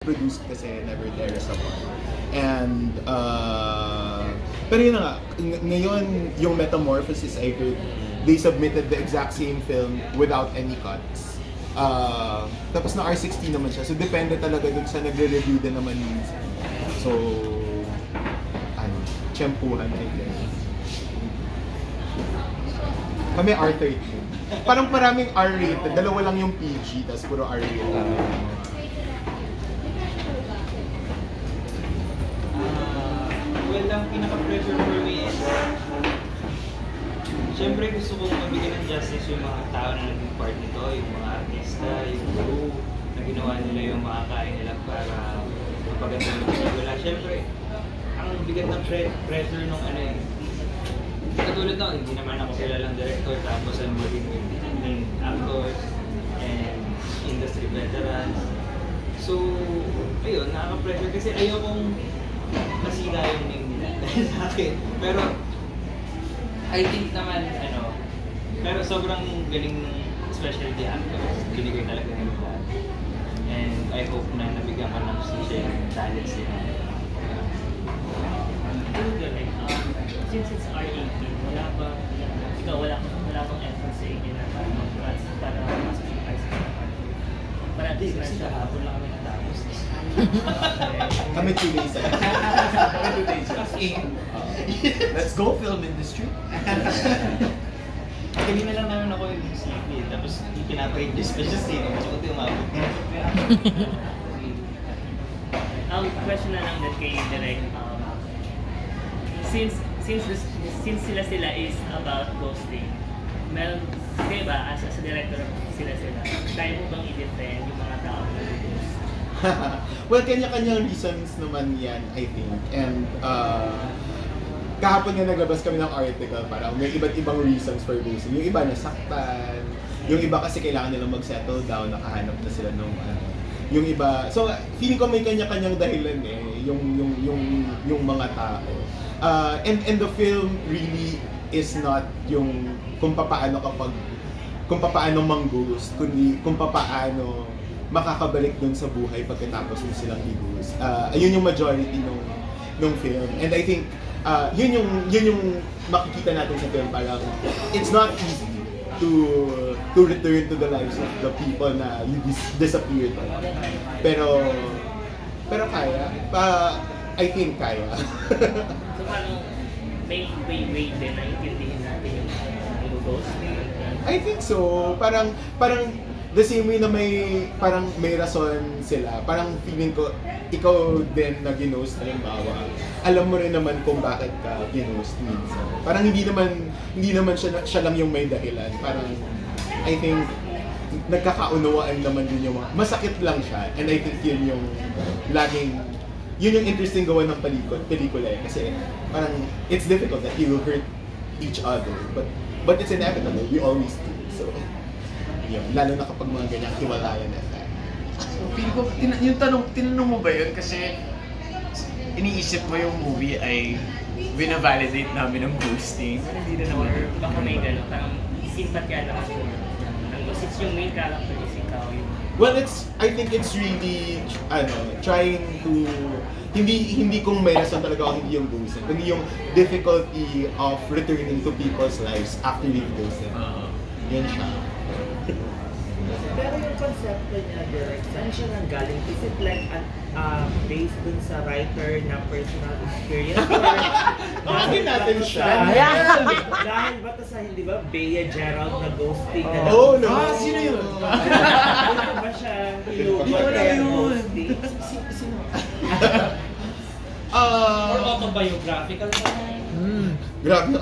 produced kasi Never There Is a War. And, pero yun na nga, ngayon yung Metamorphosis I heard, they submitted the exact same film without any cuts. Tapos na R16 naman siya, so depende talaga dun sa nagre-review din naman minsan. So, tiyempuhan I guess. Kami R13. Parang maraming R-rated, dalawa lang yung PG, tapos puro R-rated. Well, ang pinaka-pressure for me is siyempre gusto kong mabigyan ng justice yung mga tao na naging part nito, yung mga artista, yung crew na ginawa nila yung makakain nila para mapaganda yung pelikula. Siyempre, ang bigat ng pressure nung ano eh. Katulad na, hindi naman ako kilalang director, tapos ang maging main actors and industry veterans. So, ayun, nakaka-pressure kasi ayokong masira yung name nila dahil sa akin. Pero, I think naman, pero sobrang galing ng specialty actors. Binigay talaga nila lahat. And I hope na nabigyan ko ng siya yung talents nila. Since it's R18, wala bang effort sa inyo na para mas-surprise ka na part? Para at least kasi kahapon lang kami natapos. Kami 2 days ago. Let's go film industry. Kanina lang naman ako yung sleepy, tapos pinapay-induce pa siya scene. Mas kunti umabot. Question na lang din kay Direk. Since sila is about ghosting, meron, kayo ba, as a director of sila, tayo mo bang i-defend yung mga tao na nag-ghost? Well, kanya-kanyang reasons naman yan, I think. And kahapon nga naglabas kami ng article, parang may iba't ibang reasons for ghosting. Yung iba nasaktan, yung iba kasi kailangan nilang mag-settle down, nakahanap na sila nung yung iba. So, feeling ko may kanya-kanyang dahilan yung mga tao. And the film really is not yung kung paano mang-ghost, kundi kung paano makakabalik dun sa buhay pagkatapos mo silang i-ghost. Ayun yung majority nung film. And I think yun yung makikita natin sa film, parang it's not easy to return to the lives of the people na you disappeared. Pero kaya. I think kaya. So parang may way din na intindihin natin yung ghosting. I think so. Parang the same way na may rason sila. Parang feeling ko, ikaw din na ginost, halimbawa, alam mo rin naman kung bakit ka ginost minsan. Parang hindi naman siya lang yung may dahilan. Parang, I think, nagkakaunawaan naman din yung masakit lang siya. And I think yun yung interesting gawa ng pelikula eh. Kasi parang, it's difficult that you hurt each other. But it's inevitable. We always do. So, yun. Lalo na kapag mga ganyang hiwalayan na tayo. So, feel ko, yung tinanong mo ba yun? Kasi iniisip mo yung movie ay binavalidate namin ng ghosting. Hindi na naman. Baka may gano'n. Parang sympatya lang ako. Since yung main character is ikaw yung... Well, I think it's really, trying to, hindi kung may rason talaga ako hindi yung ghosting, kundi yung difficulty of returning to people's lives after you've ghosted. Yun siya. Pero yung konsepto niya, direct, saan siya nanggaling? Is it like based dun sa writer na personal experience? Bakit natin siya? Dahil ba ito sa, hindi ba, Bea Gerald na ghosting na Oh, no! Sino yun? Dito ba siya ghosting? Sino? Or autobiographical ba? Grabe.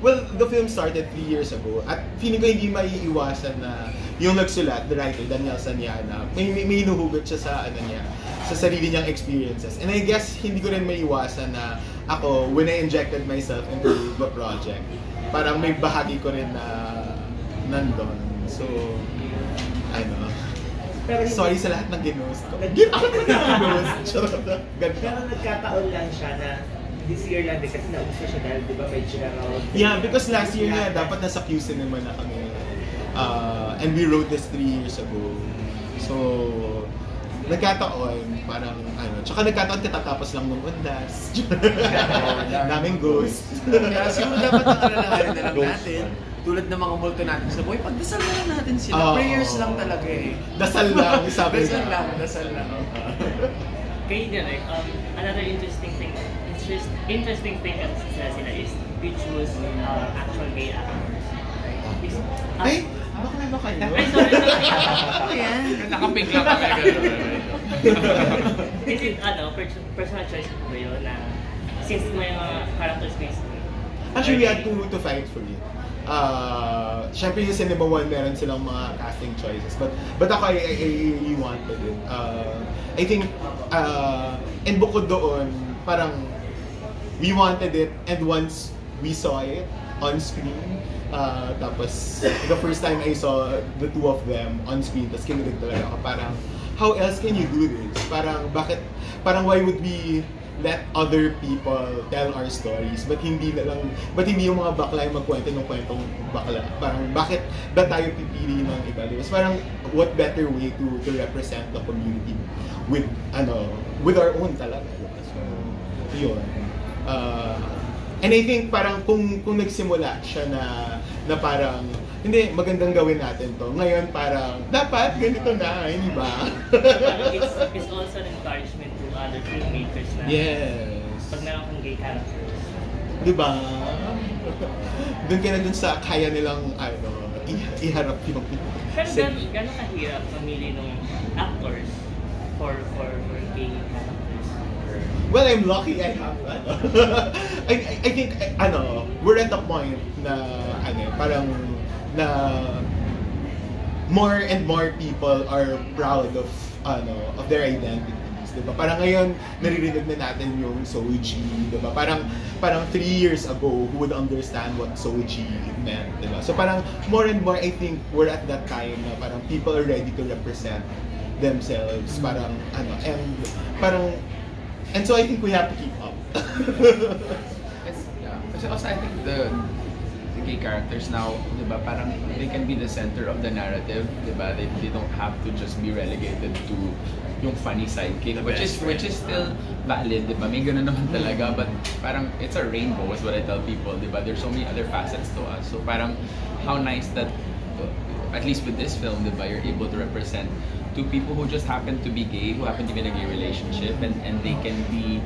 Well, the film started 3 years ago at feeling ko hindi maiiwasan na yung nagsulat, the writer, Daniel Sanyana, may hinuhugot siya sa sarili niyang experiences. And I guess hindi ko rin maiiwasan na ako, when I injected myself into the project, parang may bahagi ko rin na nandun. So, sorry sa lahat ng ginost ko. Ako na ginost. Pero nagkataon lang siya na this year lang din kasi nauso siya dahil di ba may Gerald. Yeah, because last year nga dapat nasa QC naman na kami. And we wrote this 3 years ago. So, nagkataon, parang tsaka nagkataon katatapos lang nung undas. Daming ghost. Kaya siguro dapat ang alalahanin na lang natin, tulad ng mga multo natin sa buhay, pagdasal na lang natin sila. Prayers lang talaga eh. Dasal lang, sabi Dasal lang. Kaya Derek, another interesting thing sa sila is we choose actual gay actors. Ay, baka ba kayo? Ay, sorry. Ayan. Nakapink lang kami. Is it, personal choice ba yun na since may mga characters based? Actually, we had to fight for it. Siyempre yung Cinema One, meron silang mga casting choices. But ako, I wanted it. I think, and bukod doon, parang we wanted it, and once we saw it on screen, tapos the first time I saw the two of them on screen, tapos kinilig talaga ako, parang how else can you do this? Parang why would we let other people tell our stories, but hindi yung mga bakla yung magkwento ng kwentong bakla. Parang bakit ba tayo pipili ng iba? Diba? Parang what better way to represent the community with our own talaga. So yun. And I think parang kung nagsimula siya na parang hindi, magandang gawin natin to. Ngayon parang dapat ganito na, hindi ba? It's also an encouragement to other filmmakers na pag meron kang gay characters. Di ba? Doon ka na dun sa kaya nilang iharap yung Pero gano'n kahirap mamili ng actors for gay characters? Well, I'm lucky I have that. I think we're at the point na parang na more and more people are proud of their identities, 'di ba? Parang ngayon naririnig na natin yung Soji, 'di ba? Parang 3 years ago who would understand what Soji meant, 'di ba? So parang more and more I think we're at that time na parang people are ready to represent themselves, and so I think we have to keep up. Kasi also I think the gay characters now, diba, parang they can be the center of the narrative, diba? They don't have to just be relegated to yung funny sidekick, which is still valid, diba? May ganun naman talaga, but parang it's a rainbow is what I tell people, diba? There's so many other facets to us. So parang how nice that at least with this film, diba, you're able to represent two people who just happen to be gay, who happen to be in a gay relationship, and they can be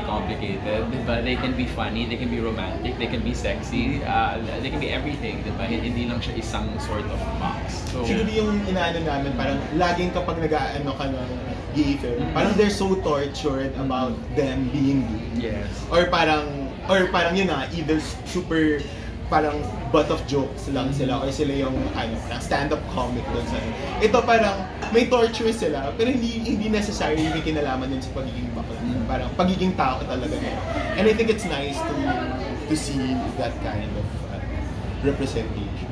complicated, diba? They can be funny, they can be romantic, they can be sexy, they can be everything, diba? Hindi lang siya isang sort of box. So, siguro yung inaano namin, parang laging kapag nag-aano ka ng gay film, parang they're so tortured about them being gay. yes. Or parang yun na, either super parang butt of jokes lang sila or sila yung parang stand-up comic doon sa ito, parang may torture sila pero hindi necessarily may kinalaman din sa pagiging bakla, parang pagiging tao talaga nila. And I think it's nice to see that kind of representation.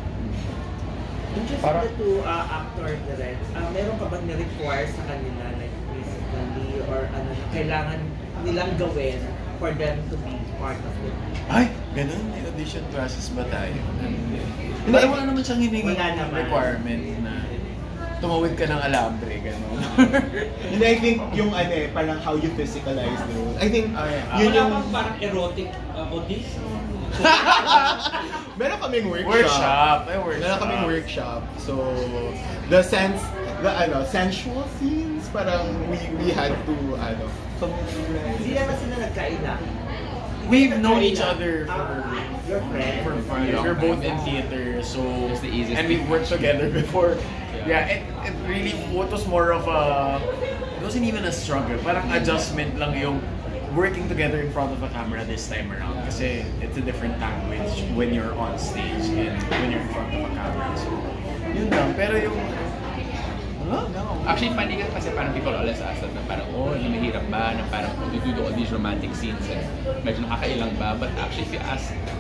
Interesting the two actors na rin. Meron ka ba ni-require sa kanila like physically or kailangan nilang gawin for them to be part of it? Ay, ganun. May audition process ba tayo? Hindi, wala naman siyang hiningi requirement na tumawid ka ng alambre, gano'n. And I think yung parang how you physicalize the role. I think yun yung parang erotic audition. meron kaming workshop. Meron kaming workshop. So the sensual scenes parang we had to Hindi naman sila nagkaila. We've known each other Your friend? for we're both in theater, so It's the easiest and we've worked together before. Yeah, it really what was more of it wasn't even a struggle. Parang adjustment lang yung working together in front of a camera this time around. Kasi it's a different language when you're on stage and when you're in front of a camera. So yun lang. Pero yung Actually, funny kasi parang people always ask that na parang, mahirap ba? Na parang to do all these romantic scenes and medyo nakakailang ba? But actually,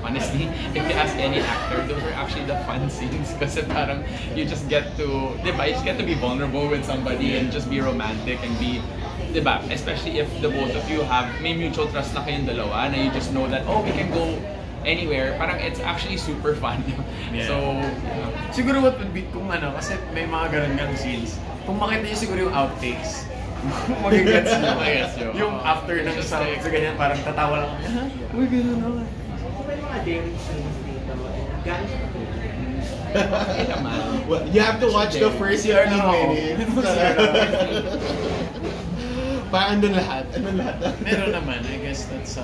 honestly, if you ask any actor, those are actually the fun scenes kasi parang you just get to, diba? You just get to be vulnerable with somebody and just be romantic and be, diba? Especially if the both of you may mutual trust na kayong dalawa na you just know that, we can go anywhere, parang it's actually super fun. Yeah. So, Siguro what would be, kung ano, kasi may mga ganun ngang scenes, kung makita nyo siguro yung outtakes, magigets nyo. Yung after ng sound, so ganyan, parang tatawa lang kami, ha? Uy, ganun ako. Kung may mga daring scenes dito, gano'n siya okay naman. Well, you have to watch the first 15 minutes. Parang andun lahat. Meron naman, I guess that's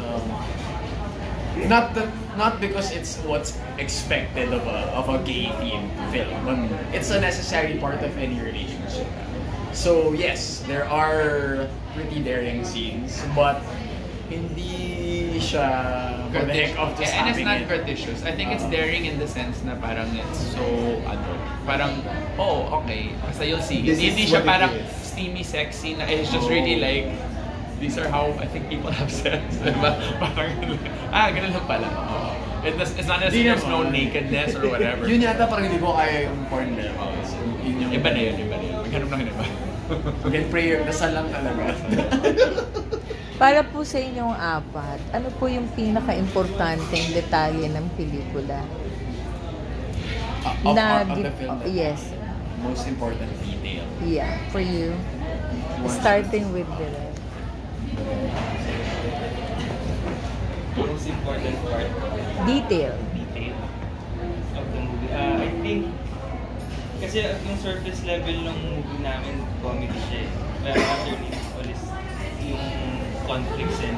not because it's what's expected of a gay themed film. It's a necessary part of any relationship. So yes, there are pretty daring scenes, but hindi siya for the heck of just and it's having not it. gratuitous. I think it's daring in the sense na parang it's so parang okay, basta you'll see. This Hindi is siya what it parang is. steamy sexy na it's just really like these are how I think people have sex. Diba? Parang ganun lang pala. It's not as there's no nakedness or whatever. Yun yata parang hindi ko kaya yung porn levels. Iba na yun. Maghanap lang iba. Again, prayer, dasal lang talaga. Para po sa inyong apat, ano po yung pinaka-importanteng detalye ng pelikula? Of the film. Yes. Most important detail. Yeah, for you. Starting with Direk. Most important part. Detail. Of the movie. I think, kasi yung surface level ng movie namin, comedy siya eh. Pero underneath all is yung conflicts and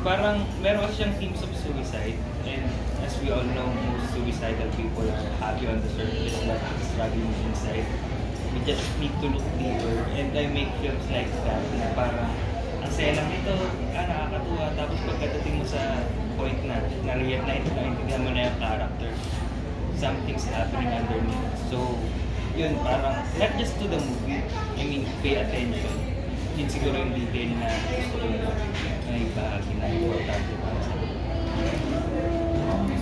parang meron kasi siyang themes of suicide, and as we all know, most suicidal people are happy on the surface but struggling inside. We just need to look deeper, and I make films like that na parang ang saya lang ito, nakakatuwa, tapos pagkadating mo sa point na naintindihan mo na yung character, something's happening underneath. So, yun, parang not just to the movie, I mean, pay attention. Yun siguro yung detail na gusto ko na ibahagi na importante para sa akin.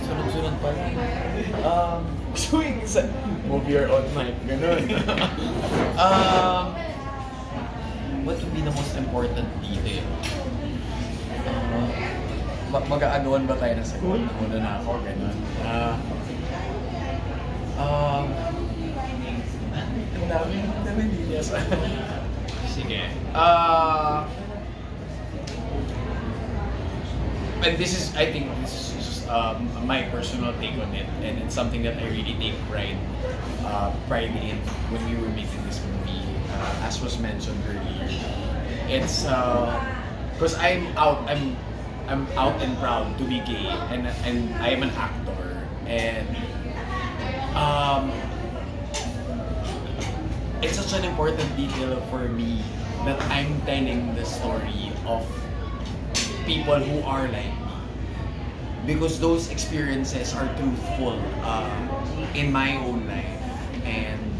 Sunod-sunod pa lang. Gusto yung isa, move your own mic, ganun. What would be the most important detail? Mag-aagawan ba tayo na sagot? Muna na ako, ganun. Ang dami details. Sige. And this is, I think, this is just my personal take on it, and it's something that I really take pride in when we were making this movie. As was mentioned earlier, it's because I'm out and proud to be gay, and I am an actor, and it's such an important detail for me that I'm telling the story of people who are like me, because those experiences are truthful in my own life, and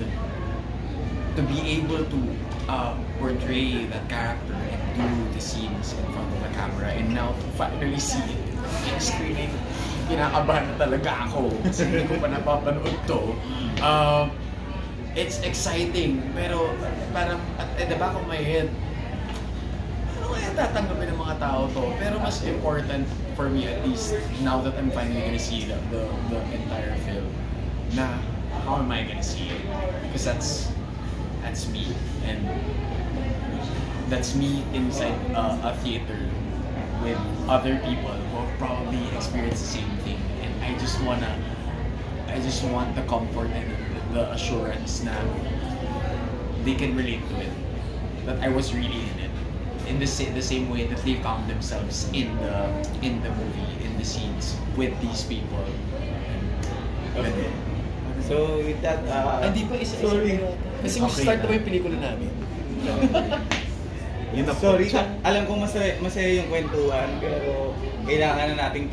to be able to portray that character and do the scenes in front of the camera, and now to finally see it in screening, kinakabahan na talaga ako kasi hindi ko pa napapanood to. It's exciting, pero parang at the back of my head, ano kaya tatanggapin ng mga tao to? Pero mas important for me, at least now that I'm finally gonna see the entire film, na how am I gonna see it? Because that's me, and that's me inside a theater with other people who have probably experienced the same thing, and I just want the comfort and the assurance na they can relate to it, that I was really in it, in the same way that they found themselves in the movie, in the scenes with these people. Okay. So with that, Hindi pa isa-isa. sorry. Kasi start na ba yung pelikula namin? Sorry, alam ko masaya yung kwentuhan, pero kailangan na nating